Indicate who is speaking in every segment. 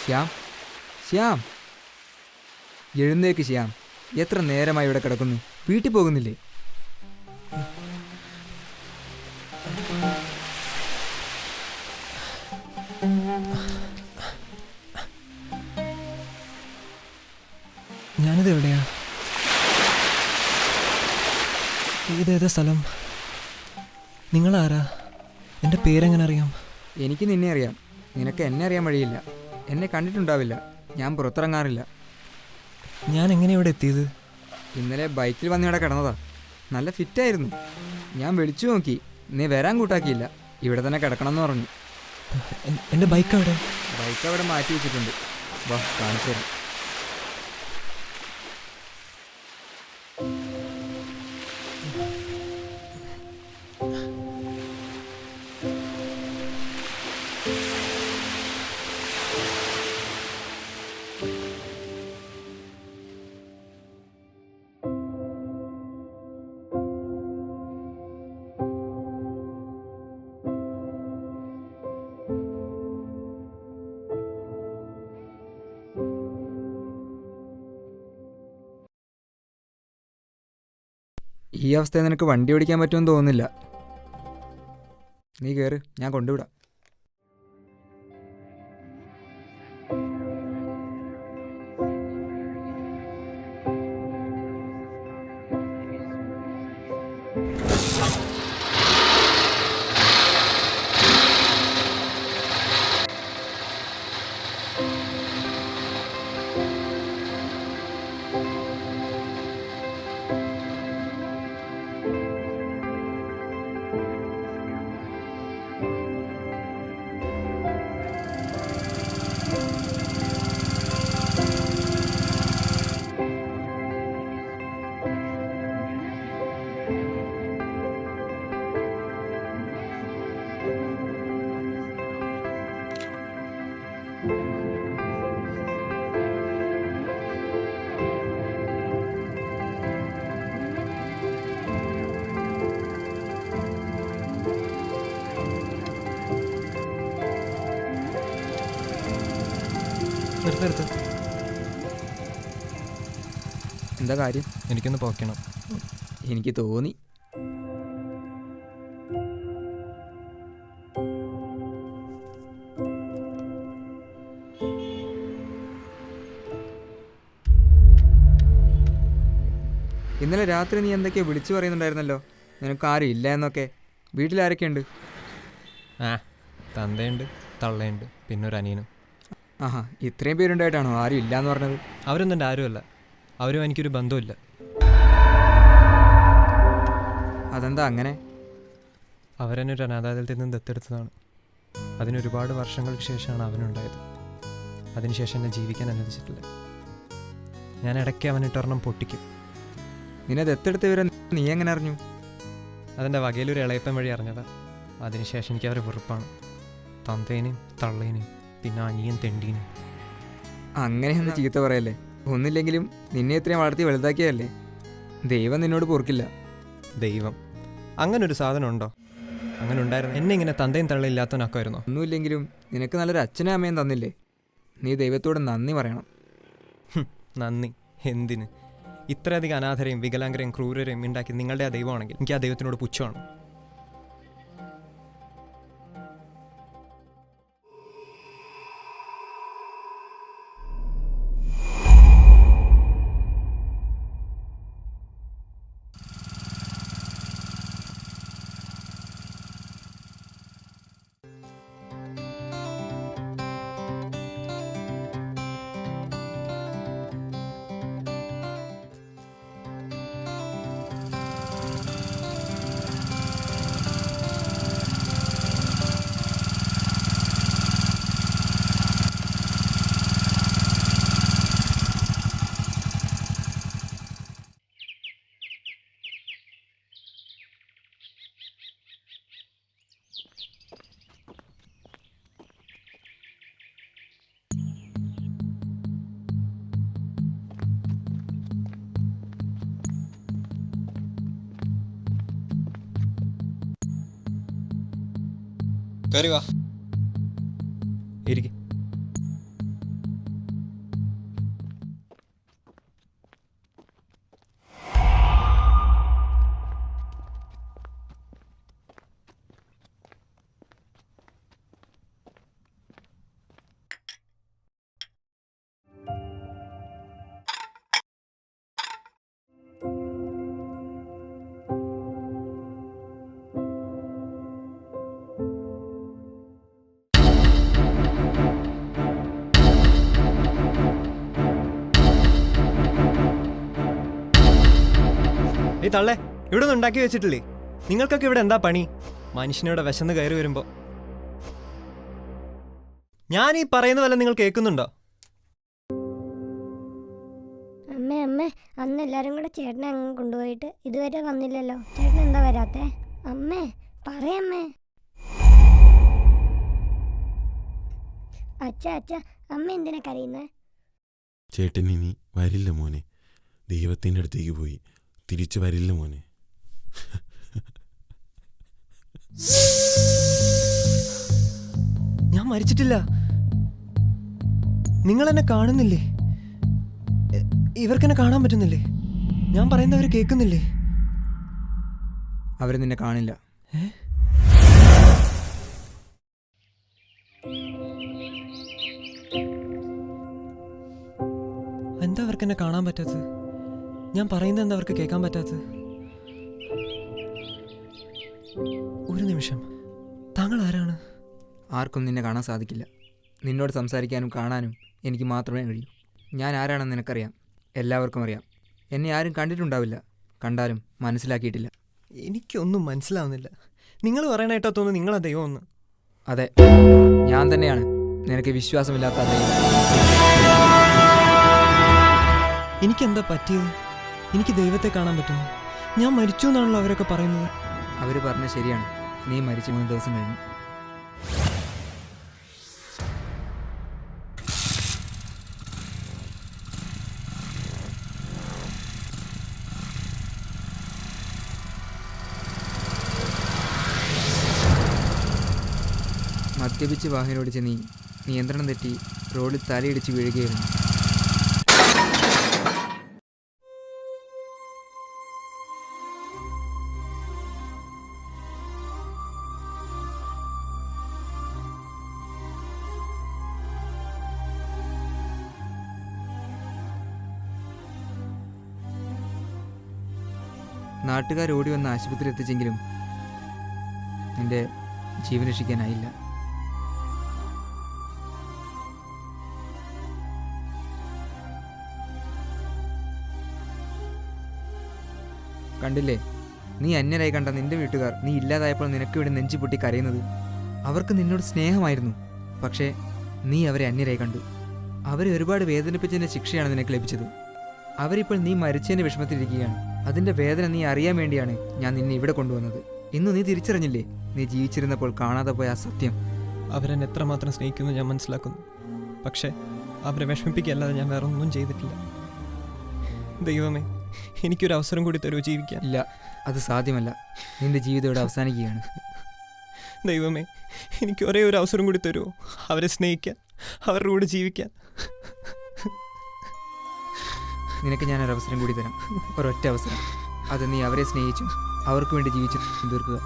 Speaker 1: ശ്യാം, ശ്യാം, എഴുന്നേക്ക് ശ്യാം. എത്ര നേരമായി ഇവിടെ കിടക്കുന്നു? വീട്ടിൽ പോകുന്നില്ലേ?
Speaker 2: ഞാനിത് എവിടെയാ? ഇതേതാ സ്ഥലം? നിങ്ങളാരാ? എൻ്റെ പേരെങ്ങനെ അറിയാം?
Speaker 1: എനിക്ക് നിന്നെ അറിയാം, നിനക്ക് എന്നെ അറിയാൻ വഴിയില്ല. എന്നെ കണ്ടിട്ടുണ്ടാവില്ല, ഞാൻ പുറത്തിറങ്ങാറില്ല.
Speaker 2: ഞാൻ എങ്ങനെ ഇവിടെ എത്തിയത്?
Speaker 1: ഇന്നലെ ബൈക്കിൽ വന്ന് ഇവിടെ കിടന്നതാ. നല്ല ഫിറ്റായിരുന്നു. ഞാൻ വിളിച്ചു നോക്കി, നീ വരാൻ കൂട്ടാക്കിയില്ല. ഇവിടെ തന്നെ കിടക്കണമെന്ന് പറഞ്ഞു.
Speaker 2: എൻ്റെ ബൈക്ക് അവിടെ?
Speaker 1: ബൈക്ക് അവിടെ മാറ്റി വെച്ചിട്ടുണ്ട്. വാ, കാണിച്ചു തരാം. ഈ അവസ്ഥയിൽ നിനക്ക് വണ്ടി ഓടിക്കാൻ പറ്റുമെന്ന് തോന്നുന്നില്ല. നീ കയറ്, ഞാൻ കൊണ്ടുവിടാം.
Speaker 2: നിർത്ത്.
Speaker 1: എന്താ കാര്യം?
Speaker 2: എനിക്കൊന്ന് പോക്കണം.
Speaker 1: എനിക്ക് തോന്നി. ഇന്നലെ രാത്രി നീ എന്തൊക്കെയോ വിളിച്ചു പറയുന്നുണ്ടായിരുന്നല്ലോ, നിനക്ക് ആരും ഇല്ല എന്നൊക്കെ. വീട്ടിലാരൊക്കെയുണ്ട്?
Speaker 2: തന്തയുണ്ട്, തള്ളയുണ്ട്, പിന്നെ ഒരു അനിയനും.
Speaker 1: ആഹാ, ഇത്രയും പേരുണ്ടായിട്ടാണോ ആരും ഇല്ലയെന്ന് പറഞ്ഞത്?
Speaker 2: അവരൊന്നും എൻ്റെ ആരുമല്ല. അവരും എനിക്കൊരു ബന്ധമില്ല.
Speaker 1: അതെന്താ അങ്ങനെ?
Speaker 2: അവരെന്നെ ഒരു അനാഥാലയത്തിൽ നിന്ന് ദത്തെടുത്തതാണ്. അതിനൊരുപാട് വർഷങ്ങൾക്ക് ശേഷമാണ് അവനുണ്ടായത്. അതിനുശേഷം എന്നെ ജീവിക്കാൻ അനുവദിച്ചിട്ടില്ല. ഞാൻ ഇടയ്ക്ക് അവനിട്ടൊരെണ്ണം പൊട്ടിക്കും.
Speaker 1: നിന്നെ ദത്തെടുത്ത വിവരം നീ എങ്ങനെ അറിഞ്ഞു?
Speaker 2: അതെൻ്റെ വകയിലൊരു ഇളയപ്പൻ വഴി അറിഞ്ഞതാ. അതിനുശേഷം എനിക്ക് അവരെ വെറുപ്പാണ്. തന്തേനെയും തള്ളേനെയും പിന്നെ അനിയൻ തെണ്ടീനെയും.
Speaker 1: അങ്ങനെയൊന്നും ചീത്ത പറയല്ലേ. ഒന്നില്ലെങ്കിലും നിന്നെ ഇത്രയും വളർത്തി വലുതാക്കിയതല്ലേ. ദൈവം നിന്നോട് പൊറുക്കില്ല.
Speaker 2: ദൈവം അങ്ങനൊരു സാധനം ഉണ്ടോ? അങ്ങനെ ഉണ്ടായിരുന്നു എന്നെ ഇങ്ങനെ തന്തയും തള്ളയും ഇല്ലാത്തവനാക്കുമായിരുന്നോ?
Speaker 1: ഒന്നുമില്ലെങ്കിലും നിനക്ക് നല്ലൊരു അച്ഛനും അമ്മയും തന്നില്ലേ. നീ ദൈവത്തോട് നന്ദി പറയണം.
Speaker 2: നന്ദി എന്തിന്? ഇത്രയധികം അനാഥരെയും വികലാംഗരെയും ക്രൂരരെയും ഉണ്ടാക്കി നിങ്ങളുടെ ആ ദൈവമാണെങ്കിൽ എനിക്ക് ആ ദൈവത്തിനോട് പുച്ഛമാണ്.
Speaker 3: കയറി വാ.
Speaker 2: ഇരിക്കും. ഏയ് തള്ളേ, ഇവിടെ ഒന്നും ഉണ്ടാക്കി വെച്ചിട്ടില്ലേ? നിങ്ങൾക്കൊക്കെ ഇവിടെ എന്താ പണി? മനുഷ്യനോട് വിശന്ന് കയറി വരുമ്പോൾ ഞാൻ ഈ പറയുന്ന വല്ല നിങ്ങൾ കേൾക്കുന്നുണ്ടോ?
Speaker 3: അമ്മേ അമ്മേ, അന്ന് എല്ലാരും കൂടെ ചേട്ടനെ അങ്ങ് കൊണ്ടുപോയിട്ട് ഇതുവരെ വന്നില്ലല്ലോ. ചേട്ടൻ എന്താ വരാത്തെ? അമ്മേ പറയമ്മേ. അച്ഛ അച്ഛ, അമ്മ എന്തിനാ കരയുന്നേ?
Speaker 4: ചേട്ടൻ ഇനി വരില്ല മോനെ. ദൈവത്തിൻ്റെ അടുത്തേക്ക് പോയി തിരിച്ചു വരില്ല മോനെ.
Speaker 2: ഞാൻ മരിച്ചിട്ടില്ല. നിങ്ങൾ എന്നെ കാണുന്നില്ലേ? ഇവർക്കെന്നെ കാണാൻ പറ്റുന്നില്ലേ? ഞാൻ പറയുന്നവർ കേൾക്കുന്നില്ലേ?
Speaker 1: അവർ നിന്നെ കാണില്ല.
Speaker 2: എന്താ അവർക്ക് എന്നെ കാണാൻ പറ്റാത്തത്? ഞാൻ പറയുന്നത് എന്താ അവർക്ക് കേൾക്കാൻ പറ്റാത്തത്? ഒരു നിമിഷം, താങ്കൾ ആരാണ്?
Speaker 1: ആർക്കും നിന്നെ കാണാൻ സാധിക്കില്ല. നിന്നോട് സംസാരിക്കാനും കാണാനും എനിക്ക് മാത്രമേ കഴിയൂ. ഞാൻ ആരാണെന്ന് നിനക്കറിയാം, എല്ലാവർക്കും അറിയാം. എന്നെ ആരും കണ്ടിട്ടുണ്ടാവില്ല, കണ്ടാലും മനസ്സിലാക്കിയിട്ടില്ല.
Speaker 2: എനിക്കൊന്നും മനസ്സിലാവുന്നില്ല. നിങ്ങൾ പറയണ കേട്ടോ തോന്നുന്നു നിങ്ങളാ ദൈവമെന്ന്.
Speaker 1: അതെ, ഞാൻ തന്നെയാണ് നിനക്ക് വിശ്വാസമില്ലാത്ത ദൈവം.
Speaker 2: എനിക്കെന്താ പറ്റിയത്? എനിക്ക് ദൈവത്തെ കാണാൻ പറ്റുന്നു. ഞാൻ മരിച്ചു എന്നാണല്ലോ അവരൊക്കെ പറയുന്നത്.
Speaker 1: അവർ പറഞ്ഞ ശരിയാണ്. നീ മരിച്ച് 3 ദിവസം കഴിഞ്ഞു. മദ്യപിച്ച് വാഹനം ഓടിച്ച് നീ നിയന്ത്രണം തെറ്റി റോഡിൽ തലയിടിച്ച് വീഴുകയായിരുന്നു. നാട്ടുകാർ ഓടി വന്ന് ആശുപത്രി എത്തിച്ചെങ്കിലും നിന്റെ ജീവൻ രക്ഷിക്കാനായില്ല. കണ്ടില്ലേ, നീ അന്യരായി കണ്ട നിന്റെ വീട്ടുകാർ നീ ഇല്ലാതായപ്പോൾ നിനക്ക് വേണ്ടി നെഞ്ചു പൊട്ടി കരയുന്നത്. അവർക്ക് നിന്നോട് സ്നേഹമായിരുന്നു, പക്ഷേ നീ അവരെ അന്യരായി കണ്ടു. അവരെ ഒരുപാട് വേദനിപ്പിച്ചതിൻ്റെ ശിക്ഷയാണ് നിനക്ക് ലഭിച്ചത്. അവരിപ്പോൾ നീ മരിച്ചതിൻ്റെ വിഷമത്തിലിരിക്കുകയാണ്. അതിൻ്റെ വേദന നീ അറിയാൻ വേണ്ടിയാണ് ഞാൻ നിന്നെ ഇവിടെ കൊണ്ടുവന്നത്. ഇന്ന് നീ തിരിച്ചറിഞ്ഞില്ലേ നീ ജീവിച്ചിരുന്നപ്പോൾ കാണാതെ പോയ ആ സത്യം?
Speaker 2: അവരെന്നെ എത്രമാത്രം സ്നേഹിക്കുന്നു ഞാൻ മനസ്സിലാക്കുന്നു. പക്ഷേ അവരെ വിഷമിപ്പിക്കല്ലാതെ ഞാൻ വേറെ ഒന്നും ചെയ്തിട്ടില്ല. ദൈവമേ, എനിക്കൊരു അവസരം കൂടി തരുമോ ജീവിക്കാൻ?
Speaker 1: ഇല്ല, അത് സാധ്യമല്ല. നിന്റെ ജീവിതം ഇവിടെ അവസാനിക്കുകയാണ്.
Speaker 2: ദൈവമേ, എനിക്ക് ഒരേ ഒരു അവസരം കൂടി തരുമോ അവരെ സ്നേഹിക്കാൻ, അവരുടെ കൂടെ ജീവിക്കാൻ?
Speaker 1: നിനക്ക് ഞാനൊരു അവസരം കൂടി തരാം, ഒരൊറ്റ അവസരം. അത് നീ അവരെ സ്നേഹിച്ചു അവർക്ക് വേണ്ടി ജീവിച്ചു തീർക്കുക.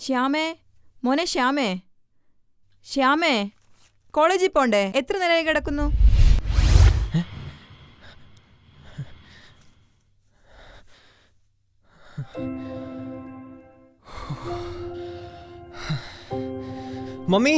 Speaker 5: ശ്യാമേ, മോനെ ശ്യാമേ, ശ്യാമേ, കോളേജിൽ പോണ്ടേ? എത്ര നേരമായി കിടക്കുന്നു?
Speaker 2: മമ്മി,